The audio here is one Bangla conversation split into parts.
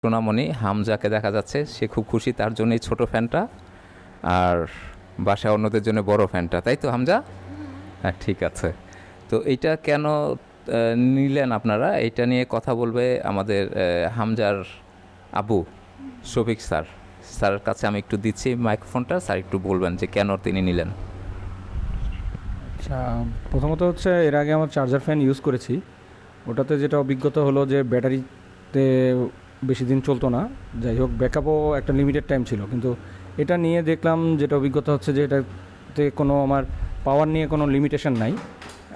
সোনামণি হামজাকে দেখা যাচ্ছে, সে খুব খুশি, তার জন্য এই ছোট ফ্যানটা, আর বাসায় অন্যদের জন্য বড় ফ্যানটা, তাই তো হামজা? হ্যাঁ, ঠিক আছে। তো এইটা কেন নিলেন আপনারা, এইটা নিয়ে কথা বলবে আমাদের হামজার আবু শফিক স্যার। স্যারের কাছে আমি একটু দিচ্ছি মাইক্রোফোনটা, স্যার একটু বলবেন যে কেন তিনি নিলেন। আচ্ছা, প্রথমত হচ্ছে এর আগে আমার চার্জার ফ্যান ইউজ করেছি। ওটাতে যেটা অভিজ্ঞতা হলো যে ব্যাটারিতে বেশি দিন চলতো না। যাই হোক, ব্যাকআপও একটা লিমিটেড টাইম ছিল, কিন্তু এটা নিয়ে দেখলাম যেটা অভিজ্ঞতা হচ্ছে যে এটাতে কোনো আমার পাওয়ার নিয়ে কোনো লিমিটেশন নাই।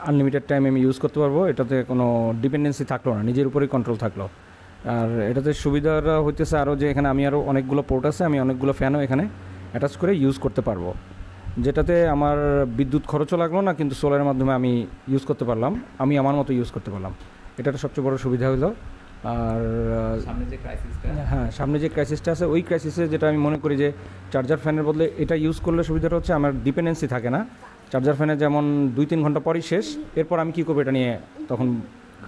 আনলিমিটেড টাইম আমি ইউজ করতে পারবো, এটাতে কোনো ডিপেন্ডেন্সি থাকলো না, নিজের উপরেই কন্ট্রোল থাকলো। আর এটাতে সুবিধাটা হইতেছে আরও যে এখানে আমি আরও অনেকগুলো পোর্ট আছে, আমি অনেকগুলো ফ্যানও এখানে অ্যাটাচ করে ইউজ করতে পারবো, যেটাতে আমার বিদ্যুৎ খরচও লাগলো না, কিন্তু সোলারের মাধ্যমে আমি ইউজ করতে পারলাম, আমি আমার মতো ইউজ করতে পারলাম। এটা তো সবচেয়ে বড় সুবিধা হলো। আর সামনে যে ক্রাইসিসটা, হ্যাঁ, সামনে যে ক্রাইসিসটা আছে, ওই ক্রাইসিসে যেটা আমি মনে করি যে চার্জার ফ্যানের বদলে এটা ইউজ করলে সুবিধাটা হচ্ছে আমার ডিপেন্ডেন্সি থাকে না। চার্জার ফ্যানে যেমন 2-3 ঘন্টা পরই শেষ, এরপর আমি কী করবো এটা নিয়ে তখন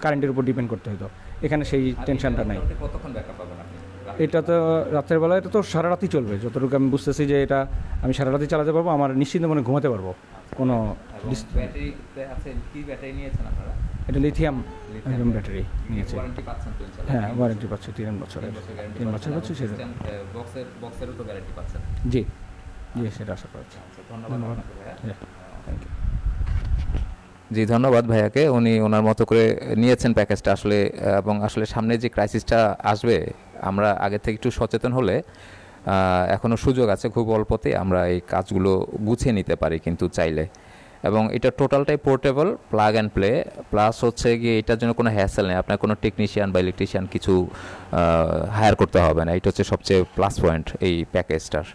কারেন্টের উপর ডিপেন্ড করতে হতো। এখানে সেই টেনশনটা নাই। কতক্ষণ ব্যাকআপ পাবেন আপনি? এটা তো রাতের বেলা, এটা তো সারা রাতই চলবে, যতটুকু আমি বুঝতেছি যে এটা আমি সারা রাতই চালাতে পারবো, আমার নিশ্চিন্ত মনে ঘুমাতে পারবো। কোনো ব্যাটারিতে আছে, কি ব্যাটারি নিয়েছেন আপনারা? এটা লিথিয়াম ব্যাটারি নিয়েছি। ওয়ারেন্টি পাচ্ছেন তো ইনশাআল্লাহ? হ্যাঁ, ওয়ারেন্টি পাচ্ছি 3 বছরের। 3 বছর পাচ্ছি সেটা। বক্সেরও তো গ্যারান্টি পাচ্ছেন? জি জি, সেটা আশা করছি। ধন্যবাদ আপনাকে ভাইয়া। Thank you. জি, ধন্যবাদ ভাইয়াকে, উনি ওনার মতো করে নিয়েছেন প্যাকেজটা আসলে। এবং আসলে সামনে যে ক্রাইসিসটা আসবে, আমরা আগে থেকে একটু সচেতন হলে এখনও সুযোগ আছে, খুব অল্পতে আমরা এই কাজগুলো গুছিয়ে নিতে পারি কিন্তু চাইলে। এবং এটা টোটালটাই portable, plug and play, plus হচ্ছে গিয়ে এটার জন্য কোনো হ্যাসেল নেই, আপনার কোনো টেকনিশিয়ান বা ইলেকট্রিশিয়ান কিছু হায়ার করতে হবে না। এটা হচ্ছে সবচেয়ে প্লাস পয়েন্ট এই প্যাকেজটার।